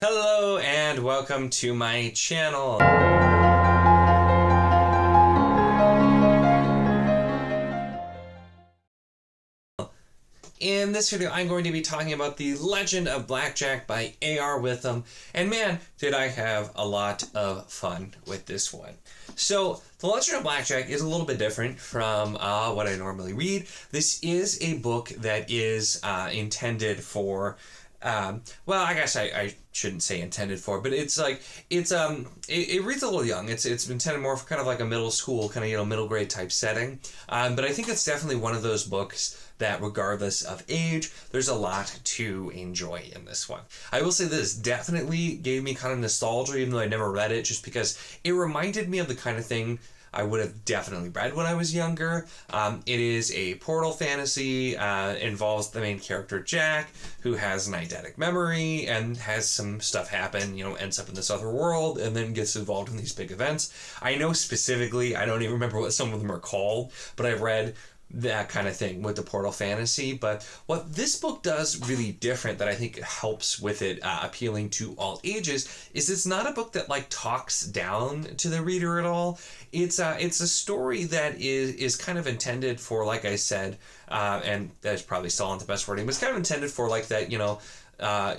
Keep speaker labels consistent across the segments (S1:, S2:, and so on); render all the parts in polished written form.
S1: Hello and welcome to my channel. In this video, I'm going to be talking about The Legend of Blackjack by A.R. Witham, and man, did I have a lot of fun with this one. So, The Legend of Blackjack is a little bit different from what I normally read. This is a book that is intended for well, I guess I shouldn't say intended for, but it reads a little young. It's intended more for kind of like a middle school, kind of, middle grade type setting. But I think it's definitely one of those books that regardless of age, there's a lot to enjoy in this one. I will say this definitely gave me kind of nostalgia, even though I never read it, just because it reminded me of the kind of thing I would have definitely read when I was younger. It is a portal fantasy, involves the main character Jack, who has an eidetic memory and has some stuff happen, ends up in this other world and then gets involved in these big events. I know specifically, I don't even remember what some of them are called, but I've read that kind of thing with the portal fantasy. But what this book does really different that I think helps with it appealing to all ages is it's not a book that talks down to the reader at all. It's a story that is kind of intended for, like I said, and that's probably still not the best wording, but it's kind of intended for that,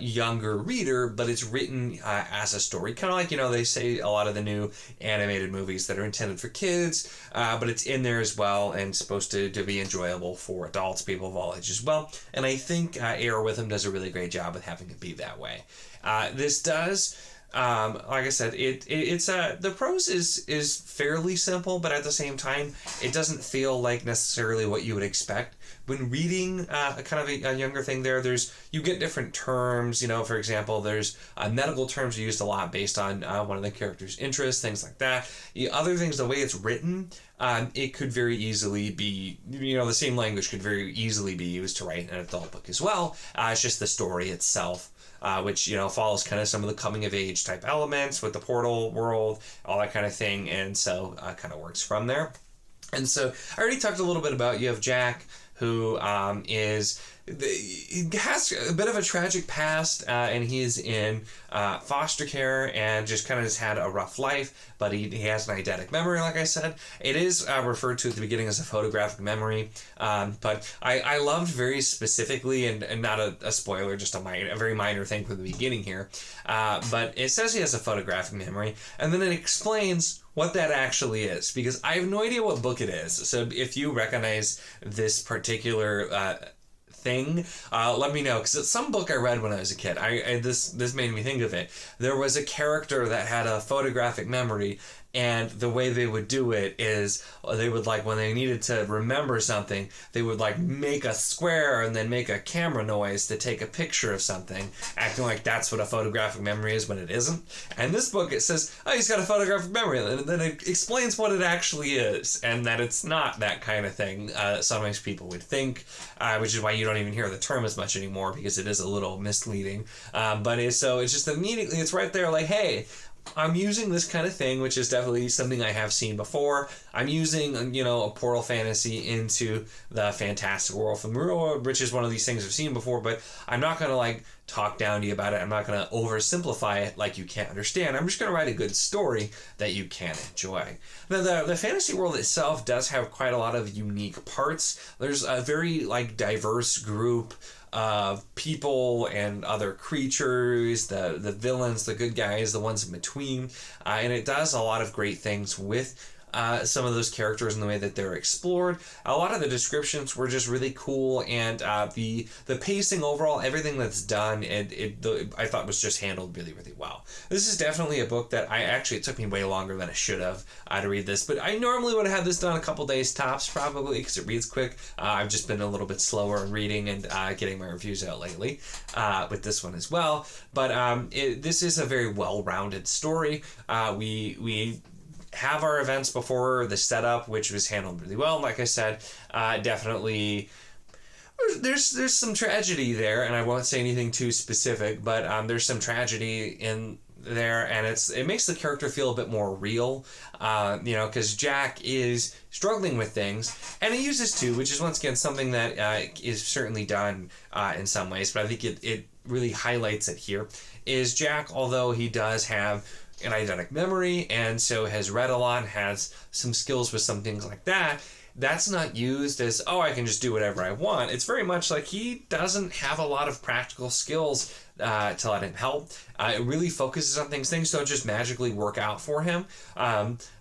S1: younger reader, but it's written as a story, kind of like they say a lot of the new animated movies that are intended for kids, but it's in there as well and supposed to be enjoyable for adults, people of all ages as well. And I think A.R. Witham does a really great job of having it be that way. This does, like I said, it's the prose is fairly simple, but at the same time it doesn't feel like necessarily what you would expect when reading kind of a younger thing. You get different terms, for example, there's medical terms are used a lot based on one of the character's interests, things like that. Other things, the way it's written, it could very easily be, the same language could very easily be used to write an adult book as well. It's just the story itself, which, follows kind of some of the coming of age type elements with the portal world, all that kind of thing. And so kind of works from there. And so I already talked a little bit about, you have Jack, who has a bit of a tragic past, and he's in foster care and just kind of has had a rough life, but he has an eidetic memory, like I said. It is referred to at the beginning as a photographic memory, but I loved very specifically, and not a spoiler, just a very minor thing from the beginning here, but it says he has a photographic memory, and then it explains what that actually is, because I have no idea what book it is. So if you recognize this particular thing, let me know, because it's some book I read when I was a kid. This made me think of it. There was a character that had a photographic memory, and the way they would do it is they would, when they needed to remember something, they would make a square and then make a camera noise to take a picture of something, acting like that's what a photographic memory is when it isn't. And this book, it says, oh, he's got a photographic memory, and then it explains what it actually is, and that it's not that kind of thing sometimes people would think, which is why you don't even hear the term as much anymore, because it is a little misleading. But it's just immediately, it's right there, hey, I'm using this kind of thing, which is definitely something I have seen before. I'm using, a portal fantasy into the fantastic world from the real world, which is one of these things I've seen before, but I'm not going to, talk down to you about it. I'm not going to oversimplify it like you can't understand. I'm just going to write a good story that you can enjoy. Now, the fantasy world itself does have quite a lot of unique parts. There's a very, diverse group of people and other creatures, the villains, the good guys, the ones in between, and it does a lot of great things with some of those characters and the way that they're explored. A lot of the descriptions were just really cool, and the pacing overall, everything that's done, I thought was just handled really, really well. This is definitely a book that it took me way longer than it should have to read this, but I normally would have had this done a couple days tops, probably, because it reads quick. I've just been a little bit slower in reading and getting my reviews out lately with this one as well. But this is a very well-rounded story. We have our events before the setup, which was handled really well. Like I said, definitely there's some tragedy there, and I won't say anything too specific, but there's some tragedy in there, and it makes the character feel a bit more real, because Jack is struggling with things, and he uses to, which is once again something that is certainly done in some ways, but I think it really highlights it here is Jack, although he does have an eidetic memory and so has read a lot, has some skills with some things like that, that's not used as, oh, I can just do whatever I want. It's very much like he doesn't have a lot of practical skills to let him help. It really focuses on things. Things don't just magically work out for him.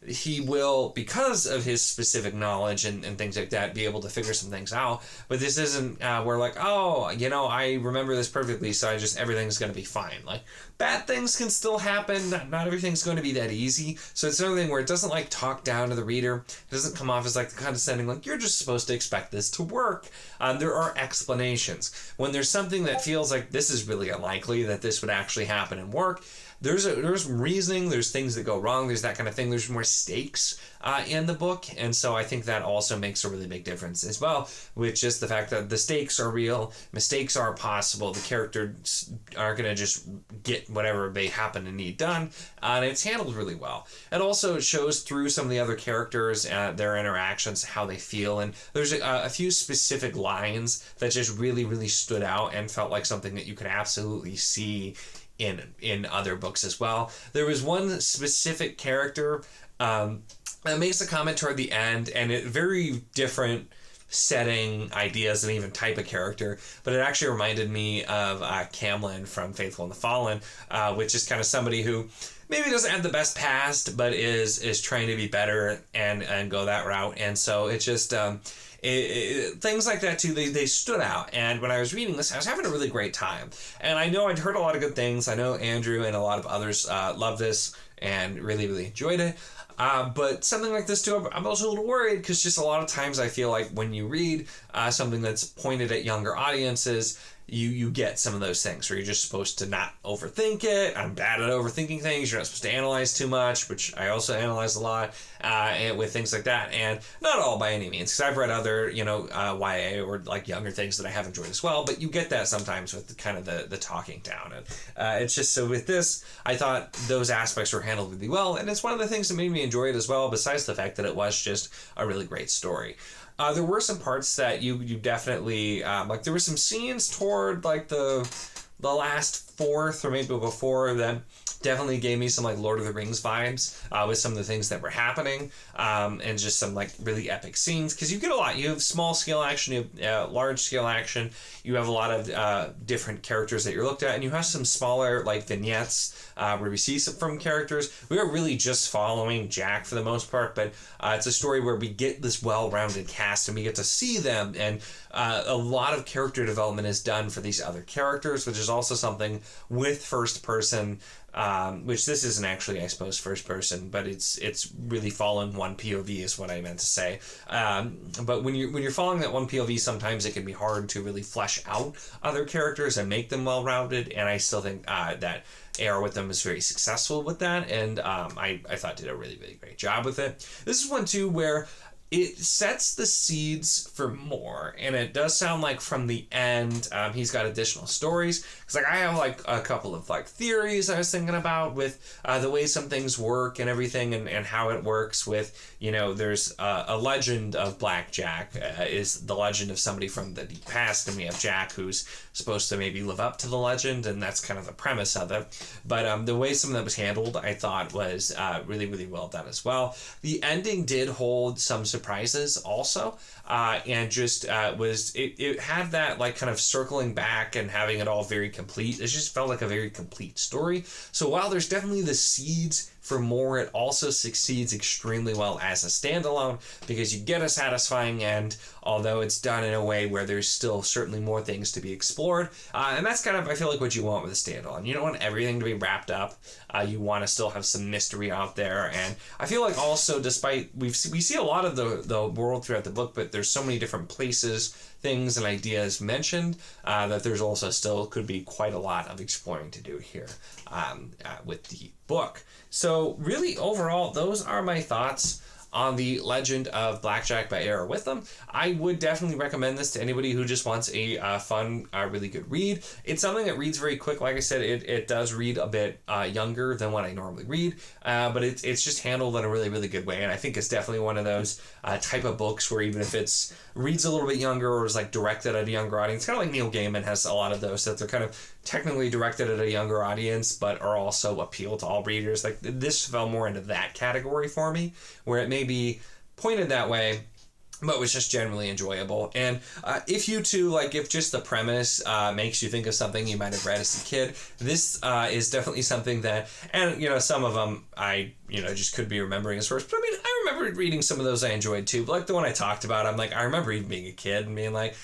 S1: He will, because of his specific knowledge and things like that, be able to figure some things out. But this isn't where like, oh, you know, I remember this perfectly, so everything's going to be fine. Like, bad things can still happen. Not everything's going to be that easy. So it's another thing where it doesn't like talk down to the reader. It doesn't come off as like condescending, like you're just supposed to expect this to work. There are explanations. When there's something that feels like this is really unlikely that this would actually happen and work, there's reasoning, there's things that go wrong, there's that kind of thing, there's more stakes in the book, and so I think that also makes a really big difference as well, with just the fact that the stakes are real, mistakes are possible, the characters aren't going to just get whatever they happen to need done, and it's handled really well. It also shows through some of the other characters, their interactions, how they feel, and there's a few specific lines that just really, really stood out and felt like something that you could absolutely see in other books as well. There was one specific character that makes a comment toward the end, and it very different setting, ideas, and even type of character, but it actually reminded me of Camlin from Faithful and the Fallen, which is kind of somebody who maybe doesn't have the best past, but is trying to be better and go that route. And so it just things like that too, they stood out. And when I was reading this, I was having a really great time. And I know I'd heard a lot of good things. I know Andrew and a lot of others loved this and really, really enjoyed it. But something like this too, I'm also a little worried because just a lot of times I feel like when you read something that's pointed at younger audiences, you get some of those things where you're just supposed to not overthink it. I'm bad at overthinking things. You're not supposed to analyze too much, which I also analyze a lot, and with things like that. And not all by any means, because I've read other, YA or like younger things that I have enjoyed as well. But you get that sometimes with kind of the talking down. And it's just so with this, I thought those aspects were handled really well. And it's one of the things that made me enjoy it as well, besides the fact that it was just a really great story. There were some parts that you definitely like. There were some scenes toward like the last fourth or maybe before that definitely gave me some like Lord of the Rings vibes with some of the things that were happening, and just some like really epic scenes, because you get a lot. You have small scale action, you have large scale action, you have a lot of different characters that you're looked at, and you have some smaller like vignettes where we see some from characters. We are really just following Jack for the most part, but it's a story where we get this well-rounded cast and we get to see them, and a lot of character development is done for these other characters, which is also something with first person, which this isn't actually, I suppose, first person, but it's really following one POV is what I meant to say. But when you're following that one POV, sometimes it can be hard to really flesh out other characters and make them well-rounded, and I still think that AR Witham is very successful with that, and I thought did a really, really great job with it. This is one too where it sets the seeds for more, and it does sound like from the end he's got additional stories, because like I have like a couple of like theories I was thinking about with the way some things work and everything, and how it works with, there's a legend of Black Jack is the legend of somebody from the deep past, and we have Jack who's supposed to maybe live up to the legend, and that's kind of the premise of it. But the way some of that was handled, I thought was really, really well done as well. The ending did hold some surprises also, and just it had that like kind of circling back and having it all very complete. It just felt like a very complete story. So while there's definitely the seeds for more, it also succeeds extremely well as a standalone, because you get a satisfying end, although it's done in a way where there's still certainly more things to be explored. And that's kind of, I feel like, what you want with a standalone. You don't want everything to be wrapped up. You want to still have some mystery out there. And I feel like also, despite we see a lot of the world throughout the book, but there's so many different places, things, and ideas mentioned that there's also still could be quite a lot of exploring to do here with the book. So really, overall, those are my thoughts on The Legend of Black Jack by A.R. Witham. I would definitely recommend this to anybody who just wants a fun, really good read. It's something that reads very quick. Like I said, it does read a bit younger than what I normally read, but it's just handled in a really, really good way. And I think it's definitely one of those type of books where even if it's reads a little bit younger or is like directed at a younger audience, kind of like Neil Gaiman has a lot of those, that they're kind of technically directed at a younger audience, but are also appeal to all readers. Like, this fell more into that category for me, where it may be pointed that way, but was just generally enjoyable. And if you too, like, if just the premise makes you think of something you might have read as a kid, this is definitely something that, and, you know, some of them I, you know, just could be remembering as first, but I mean, I remember reading some of those I enjoyed too. But like the one I talked about, I'm like, I remember even being a kid and being like,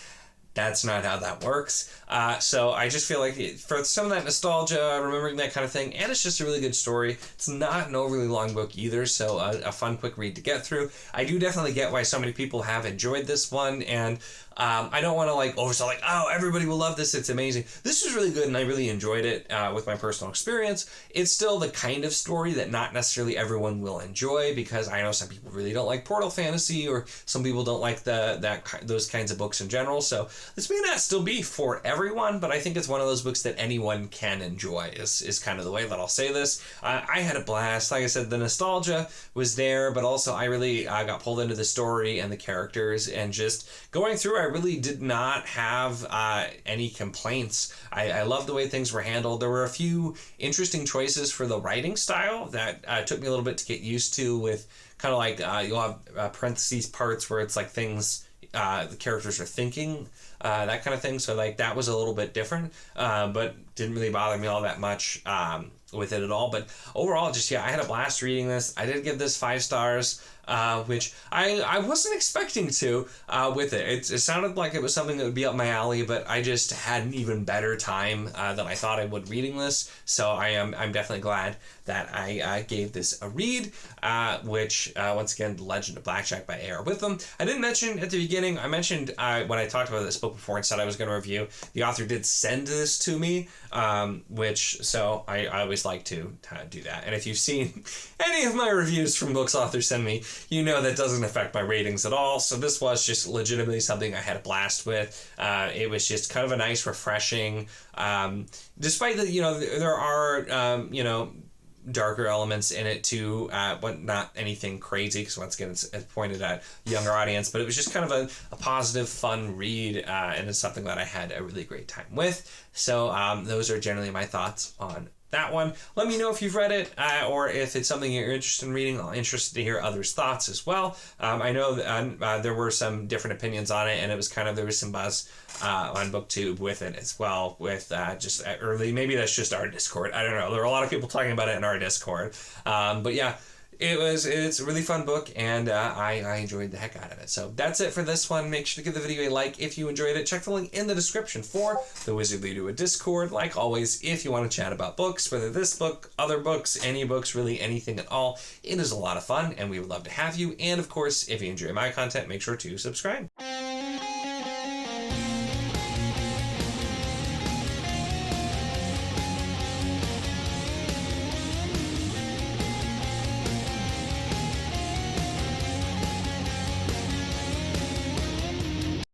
S1: that's not how that works. So I just feel like for some of that nostalgia, remembering that kind of thing, and it's just a really good story. It's not an overly long book either, so a fun, quick read to get through. I do definitely get why so many people have enjoyed this one, and I don't want to like oversell like, oh, everybody will love this, it's amazing. This was really good, and I really enjoyed it with my personal experience. It's still the kind of story that not necessarily everyone will enjoy, because I know some people really don't like portal fantasy, or some people don't like those kinds of books in general. So this may not still be for everyone, but I think it's one of those books that anyone can enjoy, is kind of the way that I'll say this. I had a blast. Like I said, the nostalgia was there, but also I really got pulled into the story and the characters, and just going through, I really did not have any complaints. I love the way things were handled. There were a few interesting choices for the writing style that took me a little bit to get used to, with kind of like you'll have parentheses parts where it's like things the characters are thinking, that kind of thing. So like that was a little bit different, but didn't really bother me all that much with it at all. But overall, just, yeah, I had a blast reading this. I did give this 5 stars. Which I wasn't expecting to with it. It sounded like it was something that would be up my alley, but I just had an even better time than I thought I would reading this. So I'm definitely glad that I gave this a read, which, once again, The Legend of Blackjack by A.R. Witham. I didn't mention at the beginning, I mentioned when I talked about this book before and said I was going to review, the author did send this to me, so I always like to do that. And if you've seen any of my reviews from books authors send me, you know that doesn't affect my ratings at all. So this was just legitimately something I had a blast with. It was just kind of a nice, refreshing, despite that, you know, there are, you know, darker elements in it too, but not anything crazy, because once again it's pointed at a younger audience. But it was just kind of a positive, fun read, and it's something that I had a really great time with. So those are generally my thoughts on that one. Let me know if you've read it, or if it's something you're interested in reading. I'm interested to hear others' thoughts as well. I know that, there were some different opinions on it, and it was kind of, there was some buzz on BookTube with it as well, with just early, maybe that's just our Discord, I don't know, there were a lot of people talking about it in our Discord, but yeah, it's a really fun book, and I enjoyed the heck out of it. So that's it for this one. Make sure to give the video a like if you enjoyed it. Check the link in the description for the Wizardly Do a Discord. Like always, if you want to chat about books, whether this book, other books, any books, really anything at all, it is a lot of fun, and we would love to have you. And of course, if you enjoy my content, make sure to subscribe.